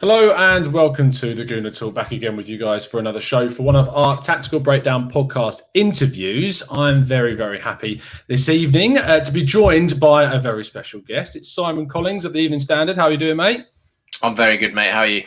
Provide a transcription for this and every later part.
Hello and welcome to the Gooner Talk, back again with you guys for another show for one of our Tactical Breakdown podcast interviews. I'm very, very happy this evening to be joined by a very special guest. It's Simon Collings at the Evening Standard. How are you doing, mate? I'm very good, mate. How are you?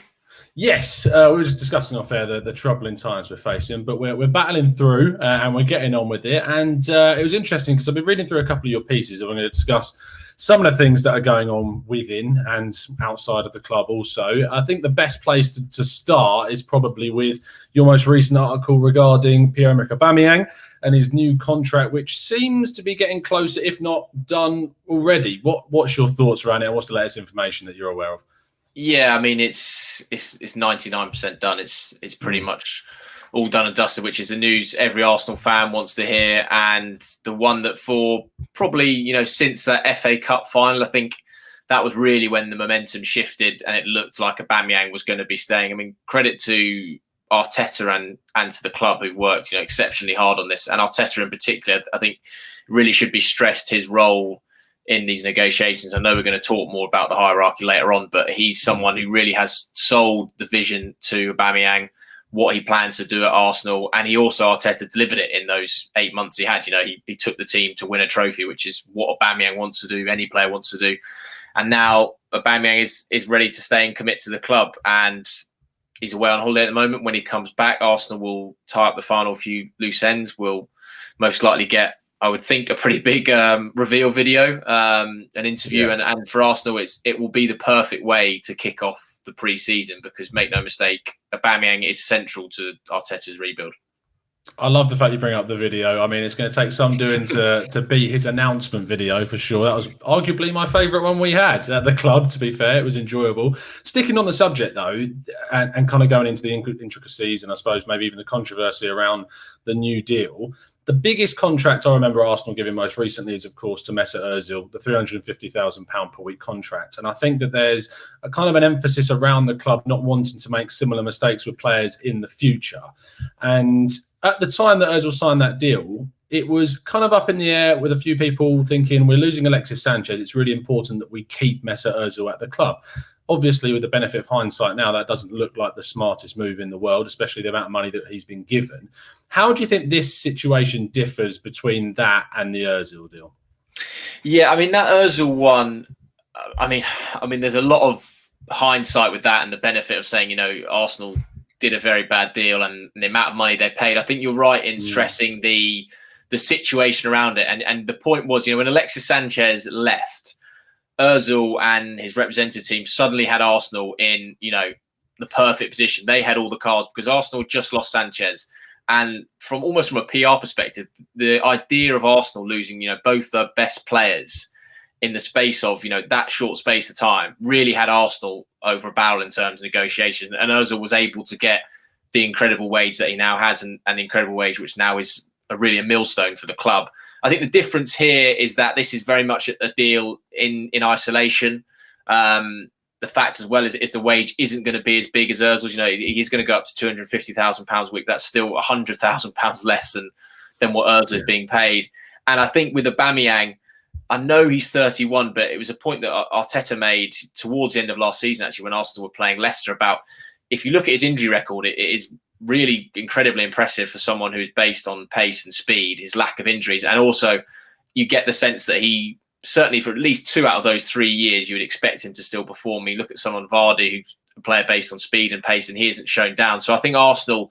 Yes, we were just discussing off air the troubling times we're facing, but we're battling through and we're getting on with it. And it was interesting because I've been reading through a couple of your pieces and we're going to discuss some of the things that are going on within and outside of the club also. I think the best place to start is probably with your most recent article regarding Pierre-Emerick Aubameyang and his new contract, which seems to be getting closer, if not done already. What's your thoughts around it and what's the latest information that you're aware of? Yeah, I mean, it's 99% done. It's pretty much all done and dusted, which is the news every Arsenal fan wants to hear, and the one that for probably, since that FA Cup final, I think that was really when the momentum shifted and it looked like Aubameyang was going to be staying. I mean, credit to Arteta and to the club who've worked, exceptionally hard on this, and Arteta in particular, I think really should be stressed his role in these negotiations. I know we're going to talk more about the hierarchy later on, but he's someone who really has sold the vision to Aubameyang, what he plans to do at Arsenal. And he also, Arteta, delivered it in those 8 months he had. He took the team to win a trophy, which is what Aubameyang wants to do, any player wants to do. And now Aubameyang is ready to stay and commit to the club. And he's away on holiday at the moment. When he comes back, Arsenal will tie up the final few loose ends. We'll most likely get, I would think, a pretty big reveal video, an interview. Yeah. And for Arsenal, it will be the perfect way to kick off the pre-season because, make no mistake, Aubameyang is central to Arteta's rebuild. I love the fact you bring up the video. I mean, it's going to take some doing to beat his announcement video for sure. That was arguably my favourite one we had at the club, to be fair. It was enjoyable. Sticking on the subject, though, and kind of going into the intricacies and I suppose maybe even the controversy around the new deal, the biggest contract I remember Arsenal giving most recently is, of course, to Mesut Ozil, the £350,000 per week contract. And I think that there's a kind of an emphasis around the club not wanting to make similar mistakes with players in the future. And at the time that Ozil signed that deal, it was kind of up in the air with a few people thinking we're losing Alexis Sanchez. It's really important that we keep Mesut Ozil at the club. Obviously, with the benefit of hindsight now, that doesn't look like the smartest move in the world, especially the amount of money that he's been given. How do you think this situation differs between that and the Ozil deal? Yeah, I mean, that Ozil one, I mean, there's a lot of hindsight with that and the benefit of saying, Arsenal did a very bad deal and the amount of money they paid. I think you're right in stressing the situation around it. And the point was, when Alexis Sanchez left, Ozil and his representative team suddenly had Arsenal in, the perfect position. They had all the cards because Arsenal just lost Sanchez. And from a PR perspective, the idea of Arsenal losing, both their best players in the space of, that short space of time really had Arsenal over a barrel in terms of negotiation. And Ozil was able to get the incredible wage that he now has and the incredible wage, which now is really a millstone for the club. I think the difference here is that this is very much a deal in isolation. The fact as well is the wage isn't going to be as big as Ozil's. He's going to go up to £250,000 a week. That's still £100,000 less than what Ozil is being paid. And I think with Aubameyang, I know he's 31, but it was a point that Arteta made towards the end of last season, actually, when Arsenal were playing Leicester, about if you look at his injury record, it is really incredibly impressive for someone who's based on pace and speed, his lack of injuries. And also you get the sense that he, certainly for at least 2 out of those 3 years, you would expect him to still perform. You look at someone, Vardy, who's a player based on speed and pace, and he isn't shown down. So I think Arsenal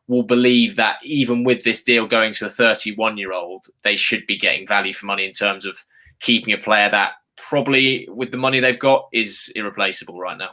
will believe that even with this deal going to a 31-year-old, they should be getting value for money in terms of keeping a player that probably, with the money they've got, is irreplaceable right now.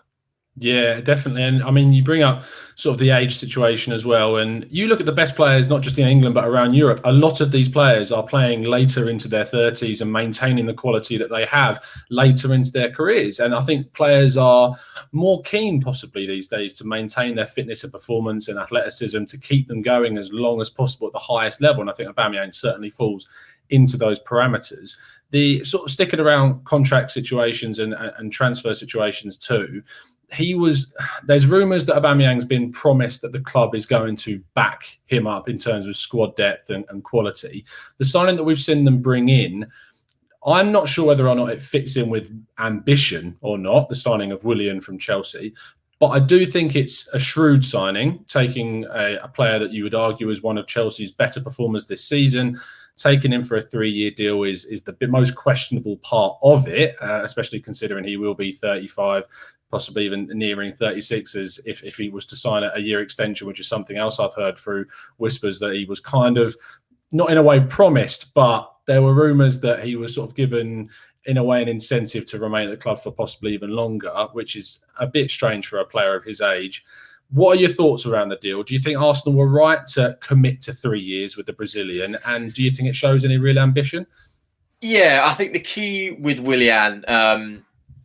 Yeah, definitely. And I mean, you bring up sort of the age situation as well. And you look at the best players, not just in England, but around Europe. A lot of these players are playing later into their 30s and maintaining the quality that they have later into their careers. And I think players are more keen possibly these days to maintain their fitness and performance and athleticism to keep them going as long as possible at the highest level. And I think Aubameyang certainly falls into those parameters. The sort of sticking around contract situations and transfer situations too, there's rumours that Aubameyang's been promised that the club is going to back him up in terms of squad depth and quality. The signing that we've seen them bring in, I'm not sure whether or not it fits in with ambition or not, the signing of Willian from Chelsea. But I do think it's a shrewd signing, taking a player that you would argue is one of Chelsea's better performers this season. Taking him for a 3-year deal is the most questionable part of it, especially considering he will be 35, possibly even nearing 36, as if he was to sign a year extension, which is something else I've heard through whispers that he was kind of, not in a way promised, but there were rumours that he was sort of given, in a way, an incentive to remain at the club for possibly even longer, which is a bit strange for a player of his age. What are your thoughts around the deal? Do you think Arsenal were right to commit to 3 years with the Brazilian? And do you think it shows any real ambition? Yeah, I think the key with Willian,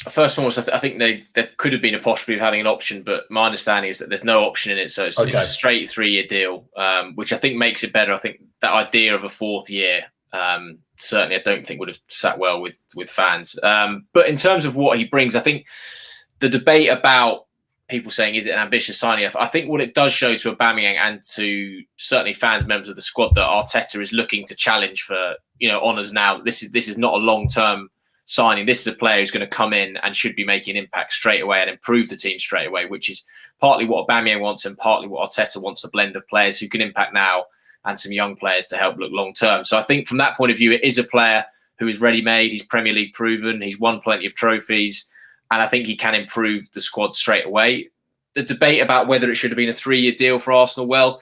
first and foremost, I think there could have been a possibility of having an option, but my understanding is that there's no option in it. So it's a straight 3-year deal, which I think makes it better. I think that idea of a 4th year, certainly I don't think would have sat well with fans. But in terms of what he brings, I think the debate about people saying, is it an ambitious signing? I think what it does show to Aubameyang and to certainly fans, members of the squad, that Arteta is looking to challenge for, honours now. This is not a long-term signing. This is a player who's going to come in and should be making an impact straight away and improve the team straight away, which is partly what Aubameyang wants and partly what Arteta wants, a blend of players who can impact now and some young players to help look long-term. So I think from that point of view, it is a player who is ready-made. He's Premier League proven. He's won plenty of trophies. And I think he can improve the squad straight away. The debate about whether it should have been a 3-year deal for Arsenal, well,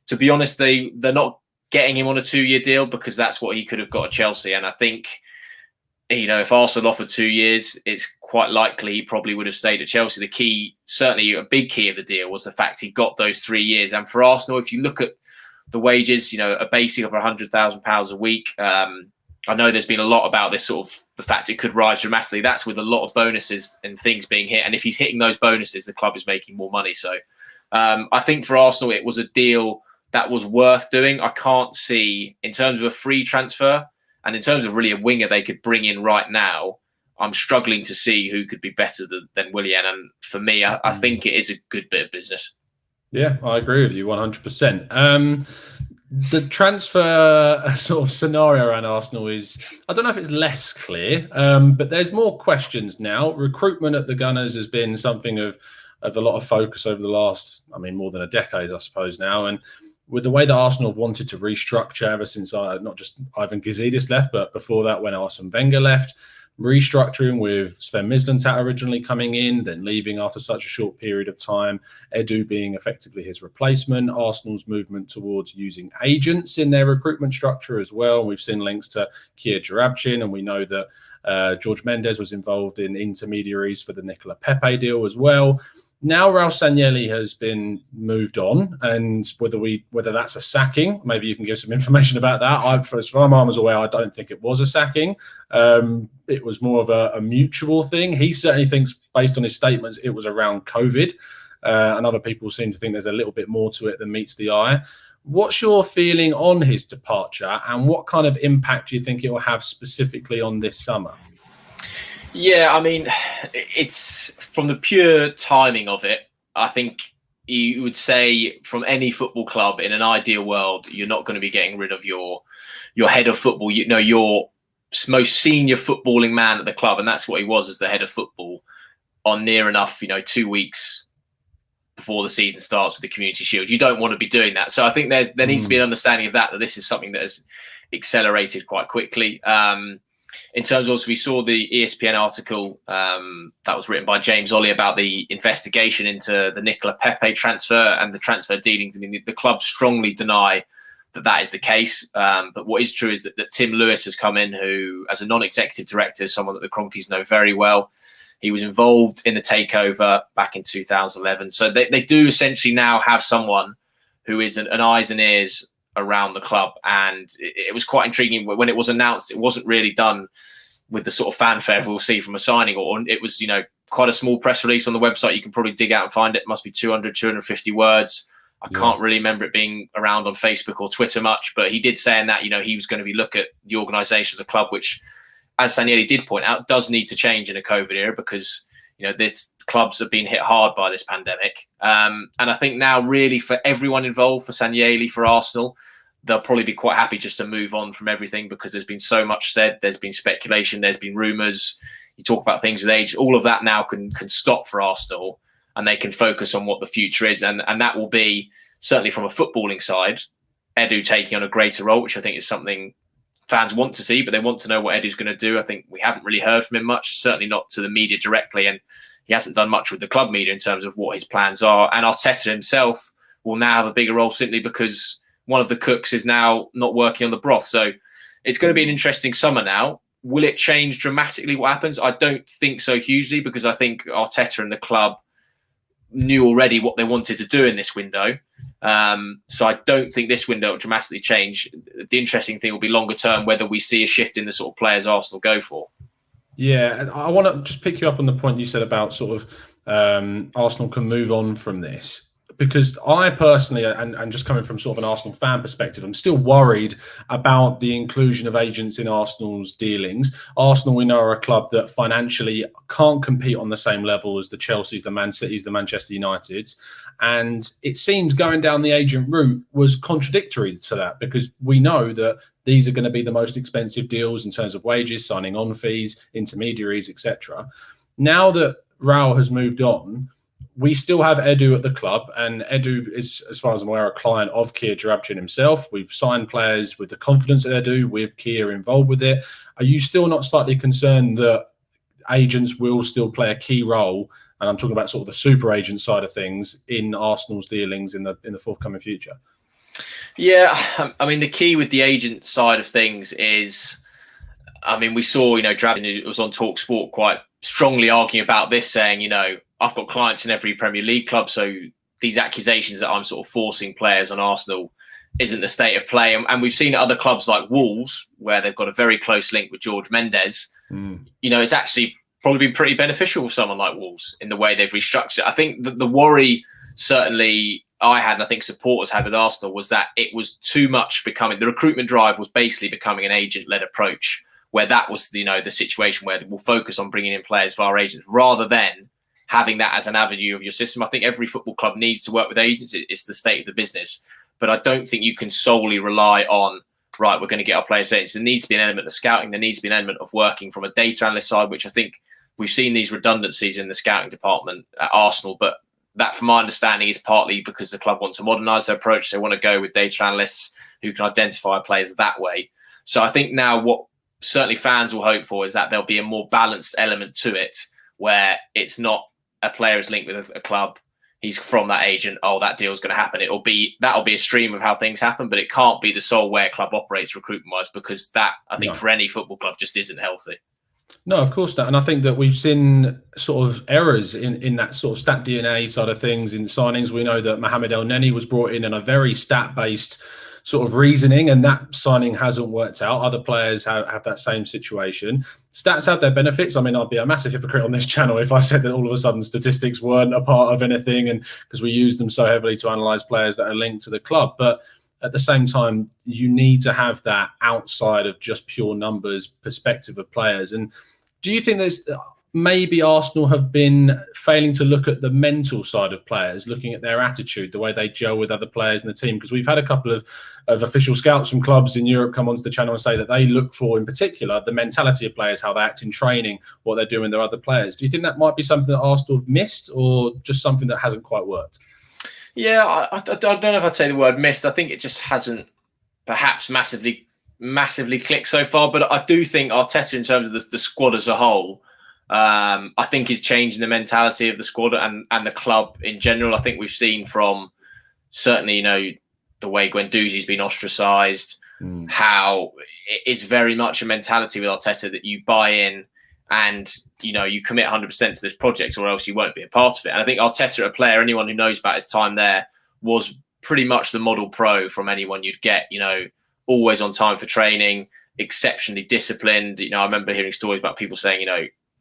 to be honest, they're not getting him on a 2-year deal because that's what he could have got at Chelsea. And I think, if Arsenal offered 2 years, it's quite likely he probably would have stayed at Chelsea. The key, certainly a big key of the deal, was the fact he got those 3 years. And for Arsenal, if you look at the wages, a basic of £100,000 a week, I know there's been a lot about this sort of the fact it could rise dramatically. That's with a lot of bonuses and things being hit. And if he's hitting those bonuses, the club is making more money. So I think for Arsenal, it was a deal that was worth doing. I can't see, in terms of a free transfer and in terms of really a winger they could bring in right now, I'm struggling to see who could be better than Willian. And for me, I think it is a good bit of business. Yeah, I agree with you 100%. The transfer sort of scenario around Arsenal is, I don't know if it's less clear, but there's more questions now. Recruitment at the Gunners has been something of a lot of focus over the last, more than a decade, I suppose now. And with the way that Arsenal have wanted to restructure ever since not just Ivan Gazidis left, but before that when Arsene Wenger left, restructuring with Sven Mislintat originally coming in, then leaving after such a short period of time, Edu being effectively his replacement, Arsenal's movement towards using agents in their recruitment structure as well. We've seen links to Kia Jarabchin, and we know that George Mendes was involved in intermediaries for the Nicola Pepe deal as well. Now Raul Sanllehi has been moved on, and whether that's a sacking, maybe you can give some information about that. As far as I was aware, I don't think it was a sacking. It was more of a mutual thing. He certainly thinks, based on his statements, it was around COVID, and other people seem to think there's a little bit more to it than meets the eye. What's your feeling on his departure, and what kind of impact do you think it will have specifically on this summer? Yeah, it's from the pure timing of it. I think you would say from any football club in an ideal world, you're not going to be getting rid of your head of football. Your most senior footballing man at the club, and that's what he was as the head of football, on near enough 2 weeks before the season starts with the Community Shield. You don't want to be doing that. So I think there needs to be an understanding of that this is something that has accelerated quite quickly. In terms of, we saw the ESPN article that was written by James Ollie about the investigation into the Nicola Pepe transfer and the transfer dealings. The club strongly deny that is the case. But what is true is that Tim Lewis has come in, who, as a non-executive director, is someone that the Cronkies know very well. He was involved in the takeover back in 2011. So they do essentially now have someone who is an eyes and ears around the club, and it was quite intriguing when it was announced. It wasn't really done with the sort of fanfare we'll see from a signing, or it was quite a small press release on the website. You can probably dig out and find it. It must be 250 words. I can't really remember it being around on Facebook or Twitter much, but he did say in that he was going to be look at the organisation of the club, which, as Sanllehi did point out, does need to change in a COVID era because this clubs have been hit hard by this pandemic. And I think now, really, for everyone involved, for Sanllehi, for Arsenal, they'll probably be quite happy just to move on from everything because there's been so much said. There's been speculation. There's been rumours. You talk about things with age. All of that now can stop for Arsenal. and they can focus on what the future is. And that will be, certainly from a footballing side, Edu taking on a greater role, which I think is something fans want to see, but they want to know what Edu's going to do. I think we haven't really heard from him much, certainly not to the media directly, and he hasn't done much with the club media in terms of what his plans are. And Arteta himself will now have a bigger role simply because one of the cooks is now not working on the broth. So it's going to be an interesting summer now. Will it change dramatically what happens? I don't think so hugely, because I think Arteta and the club knew already what they wanted to do in this window. So I don't think this window will dramatically change. The interesting thing will be longer term, whether we see a shift in the sort of players Arsenal go for. Yeah, I want to just pick you up on the point you said about sort of Arsenal can move on from this. Because I personally, and just coming from sort of an Arsenal fan perspective, I'm still worried about the inclusion of agents in Arsenal's dealings. Arsenal, we know, are a club that financially can't compete on the same level as the Chelseas, the Man Cities, the Manchester Uniteds. And it seems going down the agent route was contradictory to that, because we know that these are going to be the most expensive deals in terms of wages, signing on fees, intermediaries, etc. Now that Raul has moved on, we still have Edu at the club, and Edu is, as far as I'm aware, a client of Kia Joorabchian himself. We've signed players with the confidence of Edu, with Kia involved with it. Are you still not slightly concerned that agents will still play a key role, and I'm talking about sort of the super agent side of things, in Arsenal's dealings in the forthcoming future? Yeah, I mean, the key with the agent side of things is, I mean, we saw, Joorabchian was on Talk Sport quite strongly arguing about this, saying, I've got clients in every Premier League club, so these accusations that I'm sort of forcing players on Arsenal isn't the state of play. And we've seen at other clubs like Wolves, where they've got a very close link with George Mendes. It's actually probably been pretty beneficial for someone like Wolves in the way they've restructured it. I think the worry, certainly I had, and I think supporters had with Arsenal, was that it was too much becoming, the recruitment drive was basically becoming an agent-led approach, where that was, the situation where we'll focus on bringing in players via agents rather than having that as an avenue of your system. I think every football club needs to work with agents. It's the state of the business. But I don't think you can solely rely on, right, we're going to get our players agents. There needs to be an element of scouting. There needs to be an element of working from a data analyst side, which I think we've seen these redundancies in the scouting department at Arsenal. But that, from my understanding, is partly because the club want to modernise their approach. They want to go with data analysts who can identify players that way. So I think now what certainly fans will hope for is that there'll be a more balanced element to it, where it's not a player is linked with a club, he's from that agent, that deal is going to happen. That'll be a stream of how things happen, but it can't be the sole way a club operates recruitment-wise, because that, I think, for any football club just isn't healthy. No, of course not. And I think that we've seen sort of errors in that sort of stat DNA side of things in signings. We know that Mohamed El Neni was brought in a very stat-based sort of reasoning, and that signing hasn't worked out. Other players have that same situation. Stats have their benefits. I mean, I'd be a massive hypocrite on this channel if I said that all of a sudden statistics weren't a part of anything, and because we use them so heavily to analyse players that are linked to the club. But at the same time, you need to have that outside of just pure numbers perspective of players. And do you think there's maybe Arsenal have been failing to look at the mental side of players, looking at their attitude, the way they gel with other players in the team? Because we've had a couple of official scouts from clubs in Europe come onto the channel and say that they look for, in particular, the mentality of players, how they act in training, what they're doing with their other players. Do you think that might be something that Arsenal have missed, or just something that hasn't quite worked? Yeah, I don't know if I'd say the word missed. I think it just hasn't perhaps massively clicked so far. But I do think Arteta, in terms of the squad as a whole, I think is changing the mentality of the squad and the club in general. I think we've seen from certainly, the way Guendouzi's been ostracised, how it is very much a mentality with Arteta that you buy in and, you commit 100% to this project, or else you won't be a part of it. And I think Arteta, a player, anyone who knows about his time there, was pretty much the model pro from anyone you'd get, always on time for training, exceptionally disciplined. I remember hearing stories about people saying,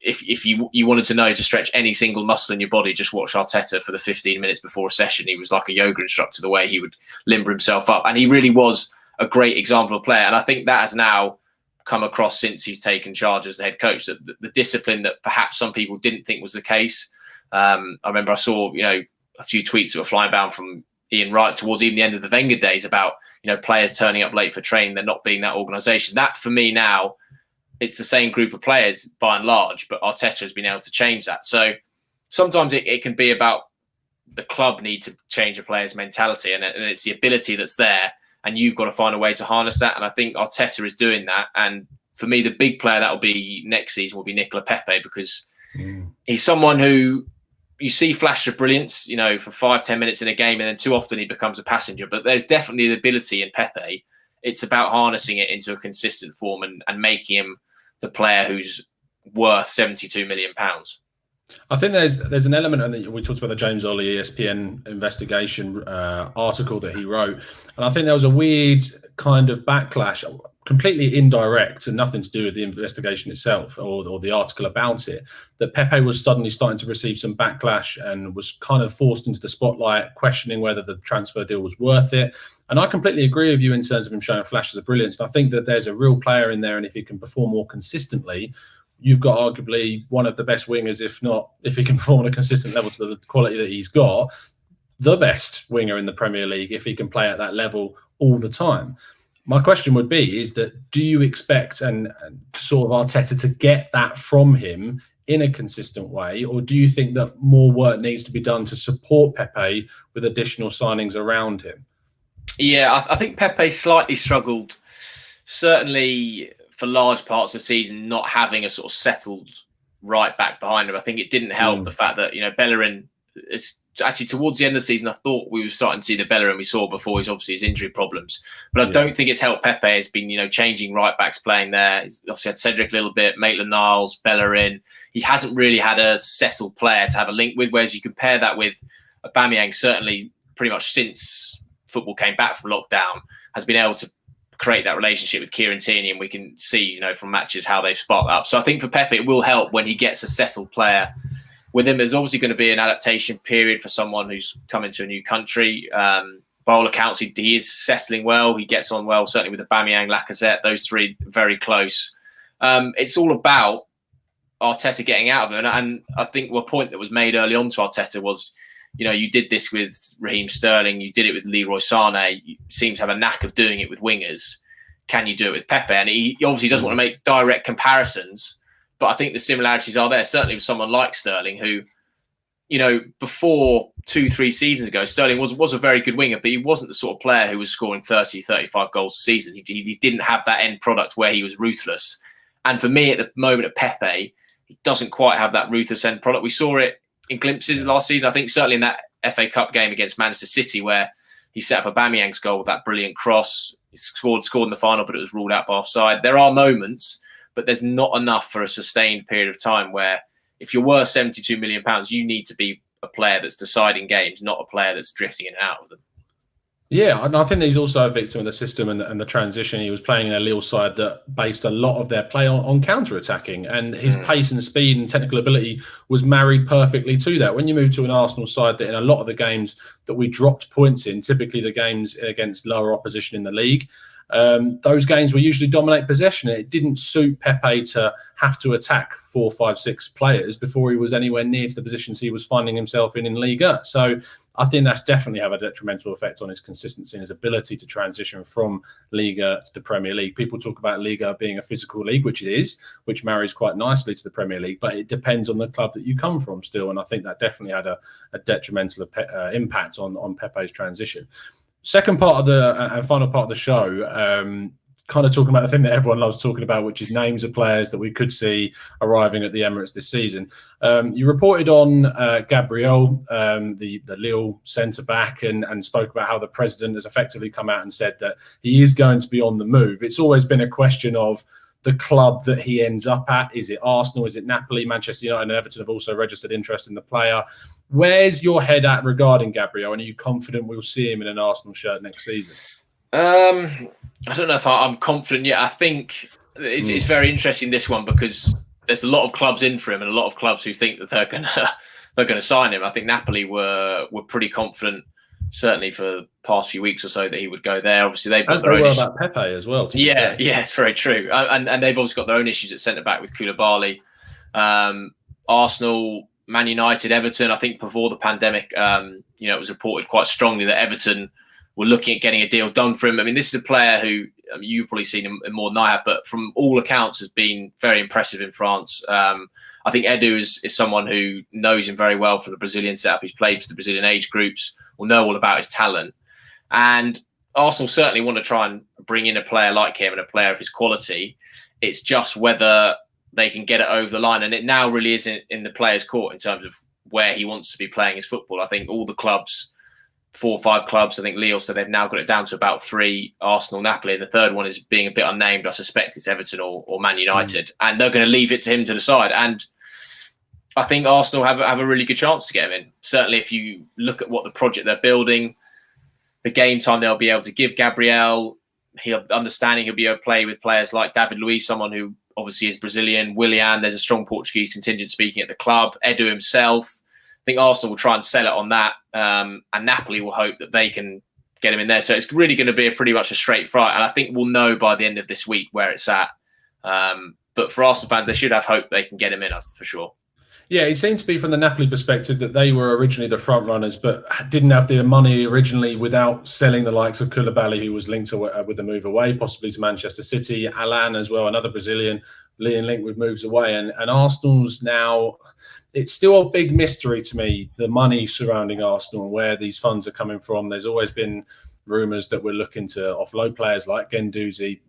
if you wanted to know to stretch any single muscle in your body, just watch Arteta for the 15 minutes before a session. He was like a yoga instructor, the way he would limber himself up. And he really was a great example of a player. And I think that has now come across since he's taken charge as the head coach, that the discipline that perhaps some people didn't think was the case. I remember I saw, a few tweets that were flying down from Ian Wright towards even the end of the Wenger days about, players turning up late for training, there not being that organisation. That, for me now, it's the same group of players by and large, but Arteta has been able to change that. So sometimes it can be about the club need to change a player's mentality, and it's the ability that's there, and you've got to find a way to harness that. And I think Arteta is doing that. And for me, the big player that will be next season will be Nicola Pepe, because he's someone who you see flashes of brilliance, you know, for 5-10 minutes in a game, and then too often he becomes a passenger. But there's definitely the ability in Pepe. It's about harnessing it into a consistent form and making him the player who's worth £72 million. I think there's an element, and we talked about the James Ollie ESPN investigation article that he wrote, and I think there was a weird kind of backlash, completely indirect and nothing to do with the investigation itself or the article about it, that Pepe was suddenly starting to receive some backlash and was kind of forced into the spotlight, questioning whether the transfer deal was worth it. And I completely agree with you in terms of him showing flashes of brilliance. And I think that there's a real player in there, and if he can perform more consistently, you've got arguably one of the best wingers, if he can perform on a consistent level to the quality that he's got, the best winger in the Premier League, if he can play at that level all the time. My question would be, is that do you expect and sort of Arteta to get that from him in a consistent way, or do you think that more work needs to be done to support Pepe with additional signings around him? Yeah, I think Pepe slightly struggled, certainly for large parts of the season, not having a sort of settled right back behind him. I think it didn't help the fact that, you know, Bellerin is actually towards the end of the season. I thought we were starting to see the Bellerin we saw before his injury problems, but I don't think it's helped Pepe. It's been, you know, changing right backs playing there. He's obviously had Cedric a little bit, Maitland-Niles, Bellerin. He hasn't really had a settled player to have a link with, whereas you compare that with Aubameyang, certainly pretty much since football came back from lockdown, has been able to create that relationship with Kieran Tierney, and we can see, you know, from matches how they've sparked up. So I think for Pepe, it will help when he gets a settled player with him. There's obviously going to be an adaptation period for someone who's come into a new country. By all accounts, he is settling well. He gets on well, certainly with Aubameyang, Lacazette, those three very close. It's all about Arteta getting out of him. And I think a point that was made early on to Arteta was, you know, you did this with Raheem Sterling, you did it with Leroy Sané, you seem to have a knack of doing it with wingers. Can you do it with Pepe? And he obviously doesn't want to make direct comparisons, but I think the similarities are there, certainly with someone like Sterling, who, you know, before 2-3 seasons ago, Sterling was a very good winger, but he wasn't the sort of player who was scoring 30, 35 goals a season. He didn't have that end product where he was ruthless. And for me, at the moment of Pepe, he doesn't quite have that ruthless end product. We saw it in glimpses last season. I think certainly in that FA Cup game against Manchester City, where he set up Aubameyang's goal with that brilliant cross. He scored in the final, but it was ruled out by offside. There are moments, but there's not enough for a sustained period of time where, if you're worth £72 million, you need to be a player that's deciding games, not a player that's drifting in and out of them. Yeah, and I think he's also a victim of the system and the transition. He was playing in a Lille side that based a lot of their play on counter-attacking, and his pace and speed and technical ability was married perfectly to that. When you move to an Arsenal side that in a lot of the games that we dropped points in, typically the games against lower opposition in the league, those games will usually dominate possession. It didn't suit Pepe to have to attack 4, 5, 6 players before he was anywhere near to the positions he was finding himself in Liga. So I think that's definitely have a detrimental effect on his consistency and his ability to transition from Liga to the Premier League. People talk about Liga being a physical league, which it is, which marries quite nicely to the Premier League, but it depends on the club that you come from still. And I think that definitely had a detrimental impact on Pepe's transition. Second part of the and final part of the show, kind of talking about the thing that everyone loves talking about, which is names of players that we could see arriving at the Emirates this season. You reported on Gabriel, the Lille centre-back, and spoke about how the president has effectively come out and said that he is going to be on the move. It's always been a question of the club that he ends up at. Is it Arsenal? Is it Napoli? Manchester United and Everton have also registered interest in the player. Where's your head at regarding Gabriel? And are you confident we'll see him in an Arsenal shirt next season? I don't know if I'm confident yet. I think it's very interesting, this one, because there's a lot of clubs in for him and a lot of clubs who think that they're gonna sign him. I think Napoli were pretty confident, certainly for the past few weeks or so, that he would go there. Obviously, they've got their own issues about Pepe as well. Yeah, it's very true. And they've obviously got their own issues at centre back with Koulibaly. Arsenal, Man United, Everton. I think before the pandemic, it was reported quite strongly that Everton were looking at getting a deal done for him. I mean, this is a player who you've probably seen him more than I have, but from all accounts has been very impressive in France. I think Edu is someone who knows him very well for the Brazilian setup. He's played for the Brazilian age groups, will know all about his talent. And Arsenal certainly want to try and bring in a player like him and a player of his quality. It's just whether they can get it over the line. And it now really isn't in the player's court in terms of where he wants to be playing his football. I think all the clubs, 4 or 5 clubs, I think Leo said they've now got it down to about 3, Arsenal, Napoli, and the third one is being a bit unnamed. I suspect it's Everton or Man United. And they're going to leave it to him to decide. And I think Arsenal have a really good chance to get him in. Certainly if you look at what the project they're building, the game time they'll be able to give Gabriel, he'll be able to play with players like David Luiz, someone who obviously is Brazilian. Willian, there's a strong Portuguese contingent speaking at the club. Edu himself. I think Arsenal will try and sell it on that. And Napoli will hope that they can get him in there. So it's really going to be pretty much a straight fight. And I think we'll know by the end of this week where it's at. But for Arsenal fans, they should have hope they can get him in, for sure. Yeah, it seemed to be from the Napoli perspective that they were originally the front runners, but didn't have the money originally without selling the likes of Koulibaly, who was linked with the move away, possibly to Manchester City. Alan as well, another Brazilian, linked with moves away. And Arsenal's now, it's still a big mystery to me, the money surrounding Arsenal and where these funds are coming from. There's always been rumours that we're looking to offload players like Guendouzi.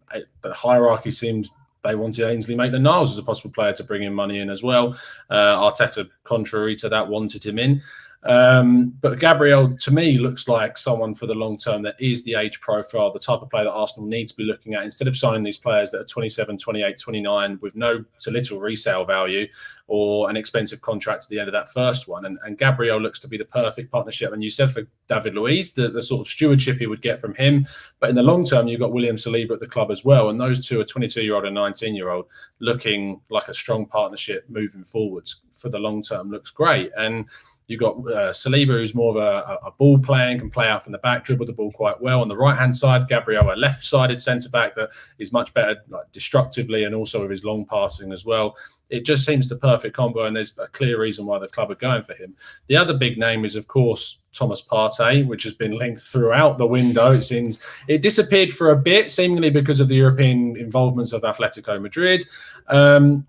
The hierarchy seems they wanted Ainsley Maitland-Niles as a possible player to bring in money in as well. Arteta, contrary to that, wanted him in. But Gabriel, to me, looks like someone for the long term that is the age profile, the type of player that Arsenal needs to be looking at instead of signing these players that are 27, 28, 29 with no to little resale value or an expensive contract at the end of that first one. And Gabriel looks to be the perfect partnership. And you said for David Luiz, the sort of stewardship he would get from him. But in the long term, you've got William Saliba at the club as well. And those two, a 22-year-old and 19-year-old, looking like a strong partnership moving forwards for the long term looks great. And you've got Saliba, who's more of a ball playing, can play out from the back, dribble the ball quite well. On the right-hand side, Gabriel, a left-sided centre-back that is much better destructively and also with his long passing as well. It just seems the perfect combo, and there's a clear reason why the club are going for him. The other big name is, of course, Thomas Partey, which has been linked throughout the window. It seems it disappeared for a bit, seemingly because of the European involvements of Atletico Madrid.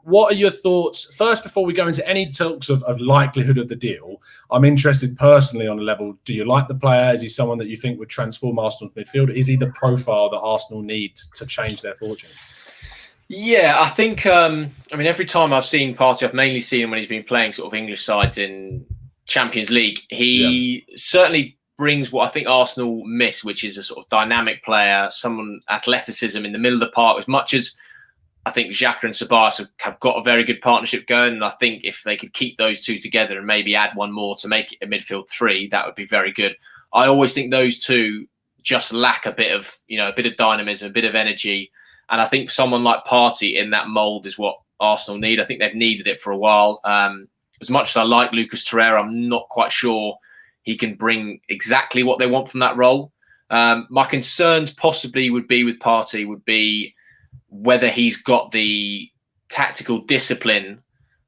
What are your thoughts? First, before we go into any talks of likelihood of the deal, I'm interested personally on a level. Do you like the player? Is he someone that you think would transform Arsenal's midfield? Is he the profile that Arsenal need to change their fortunes? Yeah, I think, every time I've seen Partey, I've mainly seen him when he's been playing sort of English sides in Champions League. He certainly brings what I think Arsenal miss, which is a sort of dynamic player, someone athleticism in the middle of the park. As much as I think Xhaka and Ceballos have got a very good partnership going, and I think if they could keep those two together and maybe add one more to make it a midfield 3, that would be very good. I always think those two just lack a bit of dynamism, a bit of energy. And I think someone like Partey in that mould is what Arsenal need. I think they've needed it for a while. As much as I like Lucas Torreira, I'm not quite sure he can bring exactly what they want from that role. My concerns possibly would be with Partey would be whether he's got the tactical discipline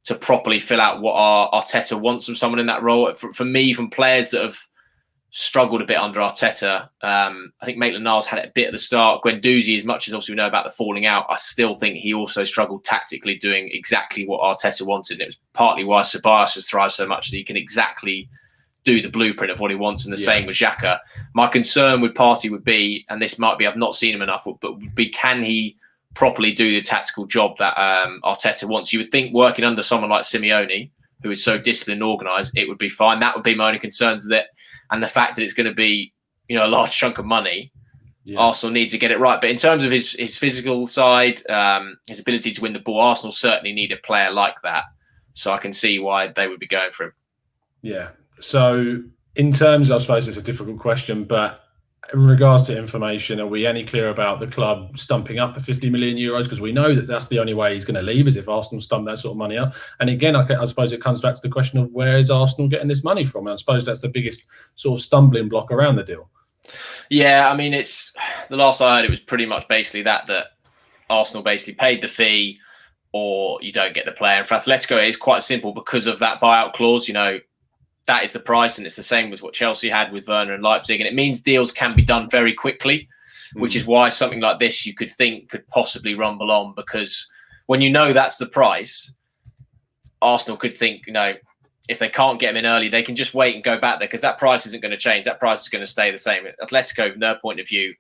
to properly fill out what Arteta wants from someone in that role. For me, from players that have struggled a bit under Arteta, I think Maitland-Niles had it a bit at the start. Guendouzi, as much as obviously we know about the falling out, I still think he also struggled tactically doing exactly what Arteta wanted. And it was partly why Ceballos has thrived so much, as he can exactly do the blueprint of what he wants, and the same with Xhaka. My concern with Partey would be, and this might be, I've not seen him enough, but would be, can he properly do the tactical job that Arteta wants? You would think working under someone like Simeone, who is so disciplined and organised, it would be fine. That would be my only concerns with it. And the fact that it's going to be, a large chunk of money, Arsenal need to get it right. But in terms of his physical side, his ability to win the ball, Arsenal certainly need a player like that. So I can see why they would be going for him. Yeah. So in terms, I suppose it's a difficult question, but in regards to information, are we any clear about the club stumping up the 50 million euros? Because we know that that's the only way he's going to leave, is if Arsenal stump that sort of money up. And again, I suppose it comes back to the question of where is Arsenal getting this money from? And I suppose that's the biggest sort of stumbling block around the deal. Yeah, it's the last I heard, it was pretty much basically that Arsenal basically paid the fee or you don't get the player. And for Atletico, it is quite simple because of that buyout clause. That is the price, and it's the same with what Chelsea had with Werner and Leipzig. And it means deals can be done very quickly, which is why something like this you could think could possibly rumble on, because when you know that's the price, Arsenal could think, if they can't get him in early, they can just wait and go back there because that price isn't going to change. That price is going to stay the same. Atletico, from their point of view,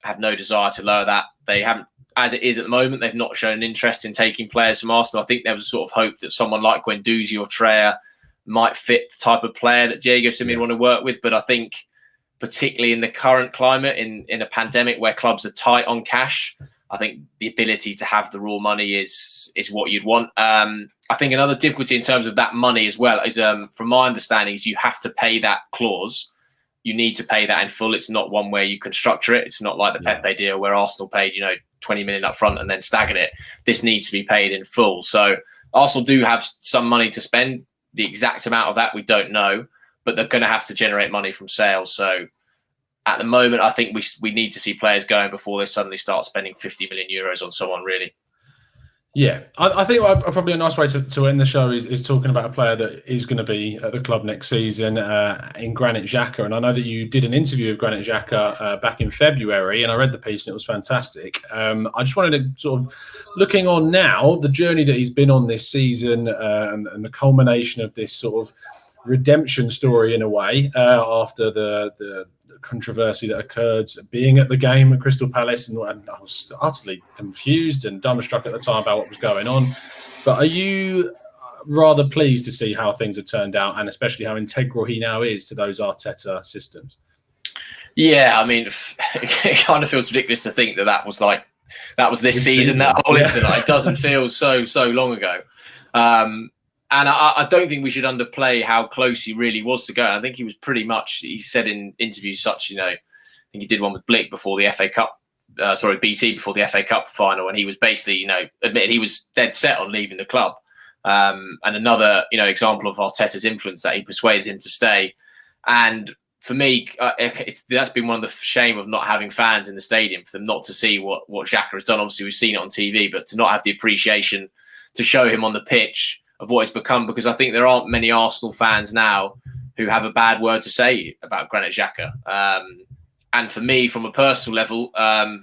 have no desire to lower that. They haven't, as it is at the moment, they've not shown an interest in taking players from Arsenal. I think there was a sort of hope that someone like Guendouzi or Treya might fit the type of player that Diego Simeone want to work with. But I think, particularly in the current climate, in a pandemic where clubs are tight on cash, I think the ability to have the raw money is what you'd want. I think another difficulty in terms of that money as well is, from my understanding, is you have to pay that clause. You need to pay that in full. It's not one where you can structure it. It's not like the Pepe deal where Arsenal paid, 20 million up front and then staggered it. This needs to be paid in full. So Arsenal do have some money to spend. The exact amount of that we don't know, but they're going to have to generate money from sales. So at the moment, I think we need to see players going before they suddenly start spending 50 million euros on someone, really. Yeah, I think probably a nice way to end the show is talking about a player that is going to be at the club next season in Granit Xhaka. And I know that you did an interview with Granit Xhaka back in February, and I read the piece and it was fantastic. I just wanted to sort of, looking on now, the journey that he's been on this season and the culmination of this sort of redemption story in a way after the controversy that occurred being at the game at Crystal Palace, and I was utterly confused and dumbstruck at the time about what was going on. But are you rather pleased to see how things have turned out, and especially how integral he now is to those Arteta systems? Yeah, I mean, it kind of feels ridiculous to think that was this season, that whole incident. It doesn't feel so long ago. And I don't think we should underplay how close he really was to go. I think he was pretty much, he said in interviews such, I think he did one with Blick before the FA Cup, BT before the FA Cup final. And he was basically, admitted he was dead set on leaving the club. And another, example of Arteta's influence, that he persuaded him to stay. And for me, that's been one of the shame of not having fans in the stadium, for them not to see what Xhaka has done. Obviously, we've seen it on TV, but to not have the appreciation to show him on the pitch of what it's become, because I think there aren't many Arsenal fans now who have a bad word to say about Granit Xhaka. And for me, from a personal level,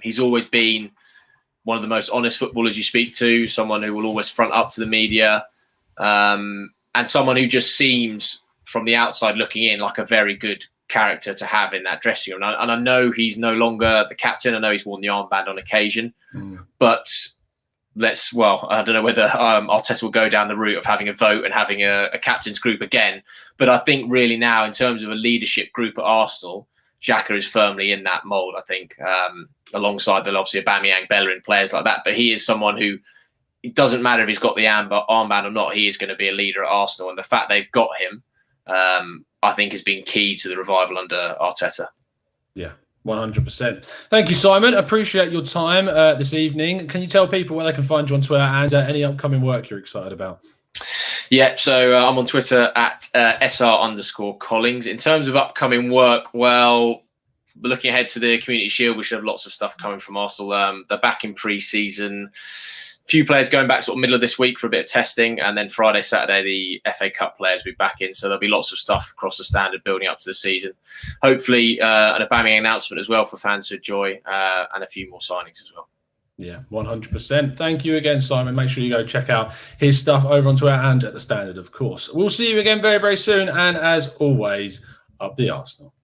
he's always been one of the most honest footballers you speak to, someone who will always front up to the media, and someone who just seems, from the outside looking in, like a very good character to have in that dressing room. And I know he's no longer the captain. I know he's worn the armband on occasion, but I don't know whether Arteta will go down the route of having a vote and having a captain's group again. But I think really now, in terms of a leadership group at Arsenal, Xhaka is firmly in that mould, I think, alongside obviously Aubameyang, Bellerin, players like that. But he is someone who, it doesn't matter if he's got the armband or not, he is going to be a leader at Arsenal. And the fact they've got him, I think, has been key to the revival under Arteta. Yeah. 100%. Thank you, Simon. Appreciate your time this evening. Can you tell people where they can find you on Twitter and any upcoming work you're excited about? Yeah, so I'm on Twitter at SR_Collings. In terms of upcoming work, well, we're looking ahead to the Community Shield. We should have lots of stuff coming from Arsenal. They're back in pre-season. Few players going back sort of middle of this week for a bit of testing, and then Friday, Saturday, the FA Cup players will be back in. So there'll be lots of stuff across the standard building up to the season. Hopefully, an Aubameyang announcement as well for fans to enjoy, and a few more signings as well. Yeah, 100%. Thank you again, Simon. Make sure you go check out his stuff over on Twitter and at the Standard, of course. We'll see you again very, very soon. And as always, up the Arsenal.